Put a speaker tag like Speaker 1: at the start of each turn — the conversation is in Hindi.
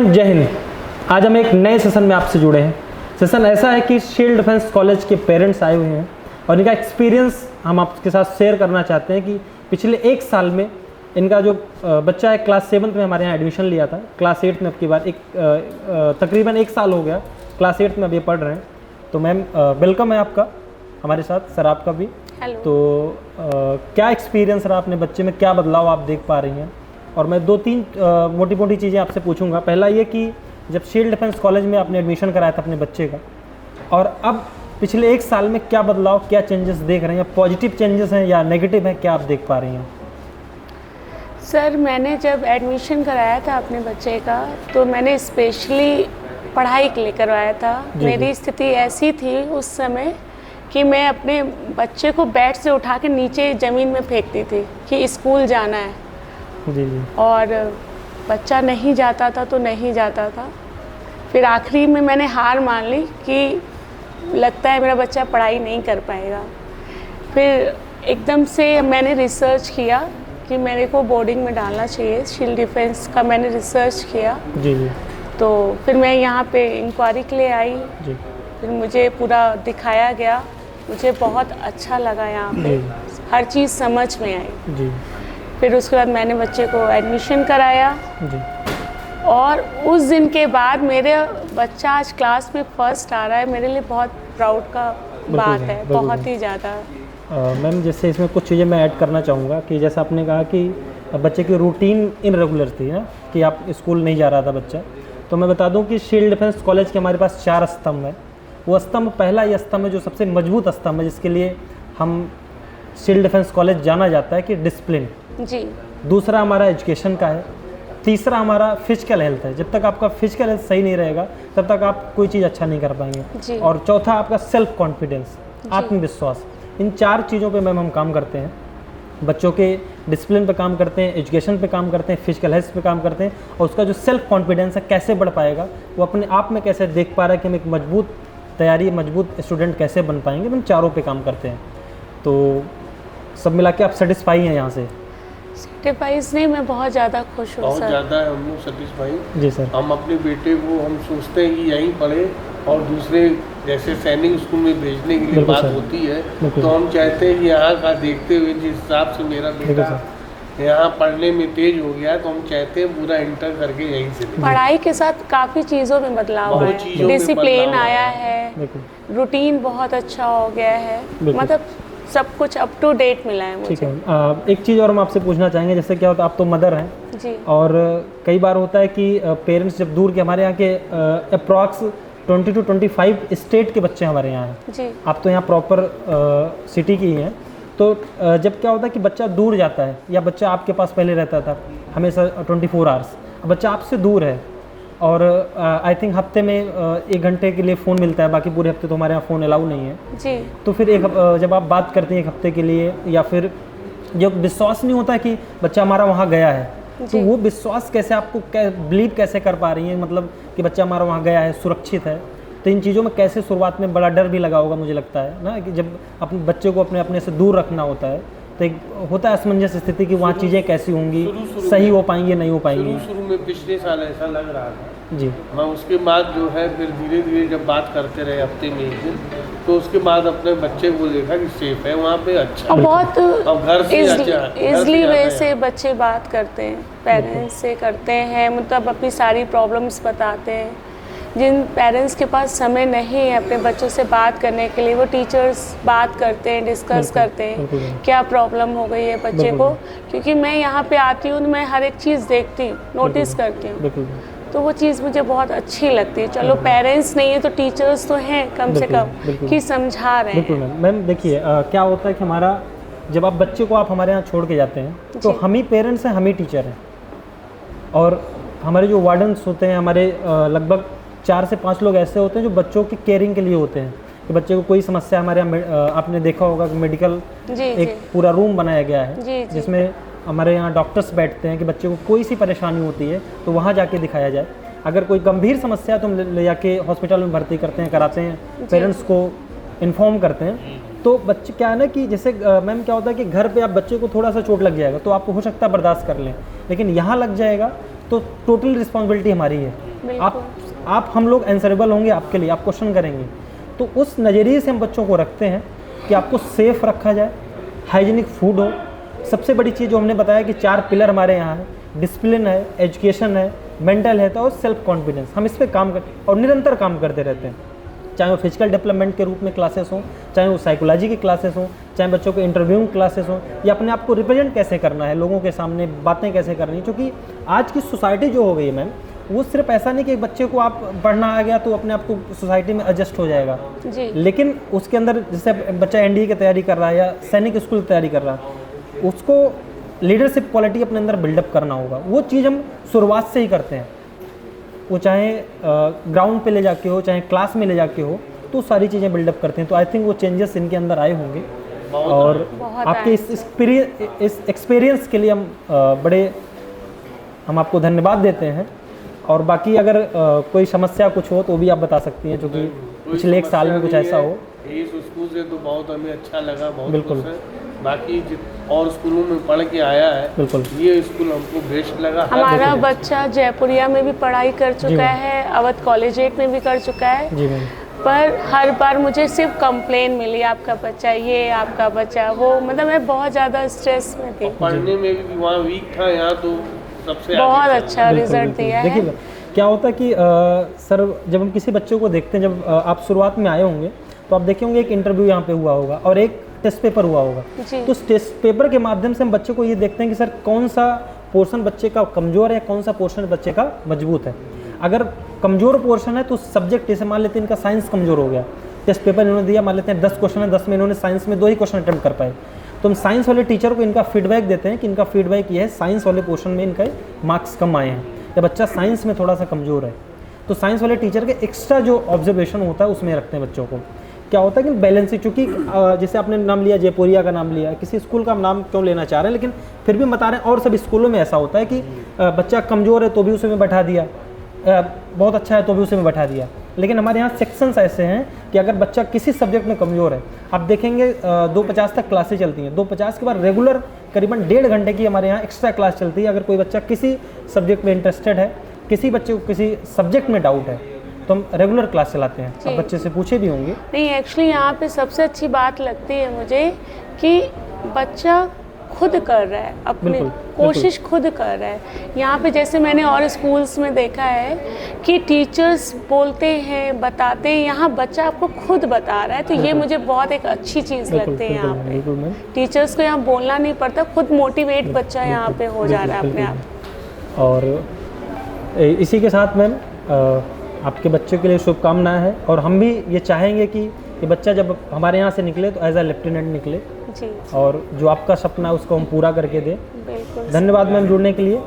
Speaker 1: फ्रेंड, जय हिंद। आज हम एक नए सेशन में आपसे जुड़े हैं। सेशन ऐसा है कि शील्ड डिफेंस कॉलेज के पेरेंट्स आए हुए हैं और इनका एक्सपीरियंस हम आपके साथ शेयर करना चाहते हैं कि पिछले एक साल में इनका जो बच्चा है क्लास 7 में हमारे यहाँ एडमिशन लिया था, क्लास 8 में अब की बार तकरीबन एक साल हो गया, क्लास 8 में अब ये पढ़ रहे हैं। तो मैम वेलकम है आपका हमारे साथ, सर आपका भी।
Speaker 2: हेलो।
Speaker 1: तो क्या एक्सपीरियंस रहा अपने बच्चे में, क्या बदलाव आप देख पा रही हैं? और मैं 2-3 मोटी मोटी चीज़ें आपसे पूछूंगा। पहला ये कि जब शील्ड डिफेंस कॉलेज में आपने एडमिशन कराया था अपने बच्चे का, और अब पिछले एक साल में क्या बदलाव, क्या चेंजेस देख रहे हैं? पॉजिटिव चेंजेस हैं या नेगेटिव हैं, क्या आप देख पा रही हैं?
Speaker 2: सर, मैंने जब एडमिशन कराया था अपने बच्चे का तो मैंने स्पेशली पढ़ाई के लिए करवाया था। मेरी स्थिति ऐसी थी उस समय कि मैं अपने बच्चे को बेड से उठा के नीचे ज़मीन में फेंकती थी कि स्कूल जाना है।
Speaker 1: जी जी।
Speaker 2: और बच्चा नहीं जाता था तो नहीं जाता था। फिर आखिरी में मैंने हार मान ली कि लगता है मेरा बच्चा पढ़ाई नहीं कर पाएगा। फिर एकदम से मैंने रिसर्च किया कि मेरे को बोर्डिंग में डालना चाहिए। शील्ड डिफेंस का मैंने रिसर्च किया।
Speaker 1: जी जी।
Speaker 2: तो फिर मैं यहाँ पे इंक्वायरी के लिए आई।
Speaker 1: जी।
Speaker 2: फिर मुझे पूरा दिखाया गया, मुझे बहुत अच्छा लगा यहाँ पे, हर चीज़ समझ में आई।
Speaker 1: जी।
Speaker 2: फिर उसके बाद मैंने बच्चे को एडमिशन कराया
Speaker 1: जी।
Speaker 2: और उस दिन के बाद मेरे बच्चा आज क्लास में फर्स्ट आ रहा है। मेरे लिए बहुत प्राउड का बात है, बहुत ही ज़्यादा।
Speaker 1: मैम जैसे इसमें कुछ चीज़ें मैं ऐड करना चाहूँगा कि जैसा आपने कहा कि बच्चे की रूटीन इनरेगुलर थी ना, कि आप स्कूल नहीं जा रहा था बच्चा। तो मैं बता दूं कि शील्ड डिफेंस कॉलेज के हमारे पास 4 स्तंभ है। वो स्तंभ, पहला ये स्तंभ है जो सबसे मजबूत स्तंभ है, जिसके लिए हम शील्ड डिफेंस कॉलेज जाना जाता है कि डिसिप्लिन।
Speaker 2: जी।
Speaker 1: दूसरा हमारा एजुकेशन का है। तीसरा हमारा फिजिकल हेल्थ है। जब तक आपका फिजिकल हेल्थ सही नहीं रहेगा तब तक आप कोई चीज़ अच्छा नहीं कर पाएंगे। और चौथा आपका सेल्फ कॉन्फिडेंस, आत्मविश्वास। इन 4 चीज़ों पे मैम हम काम करते हैं। बच्चों के डिसिप्लिन पे काम करते हैं, एजुकेशन पे काम करते हैं, फिजिकल हेल्थ पे काम करते हैं, और उसका जो सेल्फ कॉन्फिडेंस है कैसे बढ़ पाएगा, वो अपने आप में कैसे देख पा रहा है कि हम एक मजबूत तैयारी, मजबूत स्टूडेंट कैसे बन पाएंगे। हम चारों पे काम करते हैं। तो सब मिला के आप सेटिस्फाई हैं यहाँ से?
Speaker 2: सेटिस्फाइज नहीं, मैं बहुत ज़्यादा खुश हूँ।
Speaker 3: बहुत ज़्यादा हम लोग सेटिस्फाई।
Speaker 1: जी सर।
Speaker 3: हम अपने बेटे को हम सोचते हैं कि यहीं पढ़े, और दूसरे जैसे सैनिक स्कूल में भेजने के लिए बात होती है तो हम चाहते हैं कि यहाँ का देखते हुए जिस हिसाब से मेरा बेटा यहाँ पढ़ने में तेज हो गया है, तो हम चाहते हैं पूरा इंटर करके यहीं से।
Speaker 2: पढ़ाई के साथ काफ़ी चीज़ों में बदलाव आया है, डिसिप्लिन आया है, रूटीन बहुत अच्छा हो गया है, मतलब सब कुछ अप टू डेट मिला है मुझे।
Speaker 1: ठीक है। एक चीज़ और हम आपसे पूछना चाहेंगे, जैसे क्या होता है, आप तो मदर हैं
Speaker 2: जी, और
Speaker 1: कई बार होता है कि पेरेंट्स जब दूर के, हमारे यहाँ के अप्रॉक्स 20 to 25 स्टेट के बच्चे हमारे यहाँ हैं
Speaker 2: जी।
Speaker 1: आप तो यहाँ प्रॉपर सिटी की ही हैं। तो जब क्या होता है कि बच्चा दूर जाता है, या बच्चा आपके पास पहले रहता था हमेशा 24 आवर्स, बच्चा आपसे दूर है, और आई थिंक हफ्ते में 1 घंटे के लिए फ़ोन मिलता है, बाकी पूरे हफ्ते तो हमारे यहाँ फ़ोन अलाउ नहीं है
Speaker 2: जी।
Speaker 1: तो फिर जब आप बात करते हैं 1 हफ्ते के लिए, या फिर जब विश्वास नहीं होता कि बच्चा हमारा वहाँ गया है, तो वो विश्वास कैसे, आपको बिलीव कैसे कर पा रही हैं, मतलब कि बच्चा हमारा वहाँ गया है, सुरक्षित है? तो इन चीज़ों में कैसे, शुरुआत में बड़ा डर भी लगा होगा मुझे लगता है ना, कि जब अपने बच्चे को अपने से दूर रखना होता है तो एक होता है असमंजस स्थिति कि वहाँ चीज़ें कैसी होंगी, सही हो पाएंगी, नहीं हो पाएंगी।
Speaker 3: शुरू में पिछले साल ऐसा लग रहा था
Speaker 1: जी।
Speaker 3: मैं उसके बाद जो है फिर धीरे धीरे जब बात करते रहे हफ्ते में 1 दिन, तो उसके बाद अपने बच्चे को देखा कि सेफ है वहाँ पे, अच्छा,
Speaker 2: और बहुत
Speaker 3: घर से
Speaker 2: इजली वे से बच्चे बात करते हैं, पेरेंट्स से करते हैं, मतलब अपनी सारी प्रॉब्लम्स बताते हैं। जिन पेरेंट्स के पास समय नहीं है अपने बच्चों से बात करने के लिए, वो टीचर्स बात करते हैं, डिस्कस करते हैं क्या प्रॉब्लम हो गई है बच्चे को, क्योंकि मैं यहाँ पे आती हूँ, मैं हर एक चीज़ देखती हूँ, नोटिस करती हूँ, तो वो चीज़ मुझे बहुत अच्छी लगती है। चलो पेरेंट्स नहीं है तो टीचर्स तो हैं कम से कम कि समझा रहे हैं।
Speaker 1: बिल्कुल मैम। देखिए क्या होता है कि हमारा, जब आप बच्चे को आप हमारे यहाँ छोड़ के जाते हैं तो हम ही पेरेंट्स हैं, हम ही टीचर हैं, और हमारे जो वार्डन्स होते हैं, हमारे लगभग 4 से 5 लोग ऐसे होते हैं जो बच्चों की केयरिंग के लिए होते हैं, कि बच्चे को कोई समस्या, हमारे यहाँ आपने देखा होगा कि मेडिकल एक पूरा रूम बनाया गया है जिसमें हमारे यहाँ डॉक्टर्स बैठते हैं कि बच्चे को कोई सी परेशानी होती है तो वहाँ जाके दिखाया जाए। अगर कोई गंभीर समस्या है तो हम ले जाके हॉस्पिटल में भर्ती करते हैं, कराते हैं, पेरेंट्स को इन्फॉर्म करते हैं। तो बच्चे क्या है ना कि जैसे मैम क्या होता है कि घर पे आप बच्चे को थोड़ा सा चोट लग जाएगा तो आपको हो सकता है बर्दाश्त कर लें, लेकिन यहाँ लग जाएगा तो टोटल रिस्पॉन्सिबिलिटी हमारी है। आप हम लोग आंसरेबल होंगे आपके लिए, आप क्वेश्चन करेंगे। तो उस नज़रिए से हम बच्चों को रखते हैं कि आपको सेफ़ रखा जाए, हाइजीनिक फूड हो। सबसे बड़ी चीज़ जो हमने बताया कि 4 पिलर हमारे यहाँ है, डिसिप्लिन है, एजुकेशन है, मेंटल हेल्थ और सेल्फ कॉन्फिडेंस। हम इस पर काम कर और निरंतर काम करते रहते हैं, चाहे वो फिजिकल डेवलपमेंट के रूप में क्लासेस हों, चाहे वो साइकोलॉजी की क्लासेस हों, चाहे बच्चों को इंटरव्यूइंग क्लासेस हों, या अपने आप को रिप्रेजेंट कैसे करना है, लोगों के सामने बातें कैसे करनी है। क्योंकि आज की सोसाइटी जो हो गई है मैम, वो सिर्फ ऐसा नहीं कि एक बच्चे को आप पढ़ना आ गया तो अपने आप को सोसाइटी में एडजस्ट हो जाएगा
Speaker 2: जी।
Speaker 1: लेकिन उसके अंदर जैसे बच्चा एनडीए की तैयारी कर रहा है या सैनिक स्कूल की तैयारी कर रहा है, उसको लीडरशिप क्वालिटी अपने अंदर बिल्डअप करना होगा। वो चीज़ हम शुरुआत से ही करते हैं, वो चाहे ग्राउंड पे ले जाके हो, चाहे क्लास में ले जाके हो, तो सारी चीज़ें बिल्डअप करते हैं। तो आई थिंक वो चेंजेस इनके अंदर आए होंगे और आपके इस एक्सपीरियंस के लिए हम आपको धन्यवाद देते हैं। और बाकी अगर कोई समस्या कुछ हो तो भी आप बता सकती हैं, क्योंकि पिछले 1 साल में कुछ ऐसा हो।
Speaker 3: इस स्कूल से तो बहुत हमें अच्छा लगा, बहुत
Speaker 1: बिल्कुल।
Speaker 3: बाकी और स्कूलों में पढ़ के आया है,
Speaker 1: बिल्कुल,
Speaker 3: ये स्कूल हमको बेस्ट लगा।
Speaker 2: हमारा बच्चा जयपुरिया में भी पढ़ाई कर चुका है, अवध कॉलेजिएट में भी कर चुका है
Speaker 1: जी मैम।
Speaker 2: पर हर बार मुझे सिर्फ कंप्लेन मिली, आपका बच्चा ये, आपका बच्चा वो। मतलब मैं बहुत ज़्यादा स्ट्रेस में थी।
Speaker 3: पढ़ने में भी वहाँ वीक था, यहाँ तो सबसे
Speaker 2: बहुत अच्छा रिजल्ट दिया है।
Speaker 1: देखिए क्या होता है कि सर जब हम किसी बच्चे को देखते हैं, जब आप शुरुआत में आए होंगे तो आप देखे होंगे एक इंटरव्यू यहाँ पे हुआ होगा और एक टेस्ट पेपर हुआ होगा। तो टेस्ट पेपर के माध्यम से हम बच्चे को ये देखते हैं कि सर कौन सा पोर्शन बच्चे का कमज़ोर है, कौन सा पोर्शन बच्चे का मजबूत है। अगर कमज़ोर पोर्शन है तो सब्जेक्ट, जैसे मान लेते हैं इनका साइंस कमज़ोर हो गया, टेस्ट पेपर इन्होंने दिया, मान लेते हैं 10 क्वेश्चन है, 10 में इन्होंने साइंस में 2 ही क्वेश्चन अटेम्प्ट कर पाए, तो हम साइंस वाले टीचर को इनका फीडबैक देते हैं कि इनका फीडबैक ये है, साइंस वाले पोर्शन में इनका मार्क्स कम आए हैं या बच्चा साइंस में थोड़ा सा कमज़ोर है। तो साइंस वाले टीचर के एक्स्ट्रा जो ऑब्जर्वेशन होता है उसमें रखते हैं बच्चों को। क्या होता है कि बैलेंस, चूँकि जैसे आपने नाम लिया जयपुरिया का नाम लिया, किसी स्कूल का हम नाम क्यों लेना चाह रहे हैं, लेकिन फिर भी बता रहे हैं। और सब स्कूलों में ऐसा होता है कि बच्चा कमज़ोर है तो भी उसे में बैठा दिया, बहुत अच्छा है तो भी उसे में बैठा दिया। लेकिन हमारे यहाँ सेक्शंस ऐसे हैं कि अगर बच्चा किसी सब्जेक्ट में कमज़ोर है, आप देखेंगे 2:50 तक क्लासें चलती हैं, 2:50 के बाद रेगुलर करीबन 1.5 घंटे की हमारे यहाँ एक्स्ट्रा क्लास चलती है। अगर कोई बच्चा किसी सब्जेक्ट में इंटरेस्टेड है, किसी बच्चे को किसी सब्जेक्ट में डाउट है, तो हम रेगुलर क्लास चलाते हैं। आप बच्चे से पूछे भी होंगे।
Speaker 2: नहीं, एक्चुअली यहाँ पे सबसे अच्छी बात लगती है मुझे कि बच्चा खुद कर रहा है, अपनी कोशिश खुद कर रहा है। यहाँ पे जैसे मैंने और स्कूल्स में देखा है कि टीचर्स बोलते हैं, बताते हैं, यहाँ बच्चा आपको खुद बता रहा है। तो ये मुझे बहुत एक अच्छी चीज़ लगती है यहाँ पे। टीचर्स को यहाँ बोलना नहीं पड़ता, खुद मोटिवेट बच्चा यहाँ पे हो जा रहा है अपने आप।
Speaker 1: और इसी के साथ मैम आपके बच्चे के लिए शुभकामनाएं हैं, और हम भी ये चाहेंगे कि ये बच्चा जब हमारे यहाँ से निकले तो एज अ लेफ्टिनेंट निकले
Speaker 2: जी,
Speaker 1: और जो आपका सपना है उसको हम पूरा करके दें।
Speaker 2: बिल्कुल।
Speaker 1: धन्यवाद मैम जुड़ने के लिए।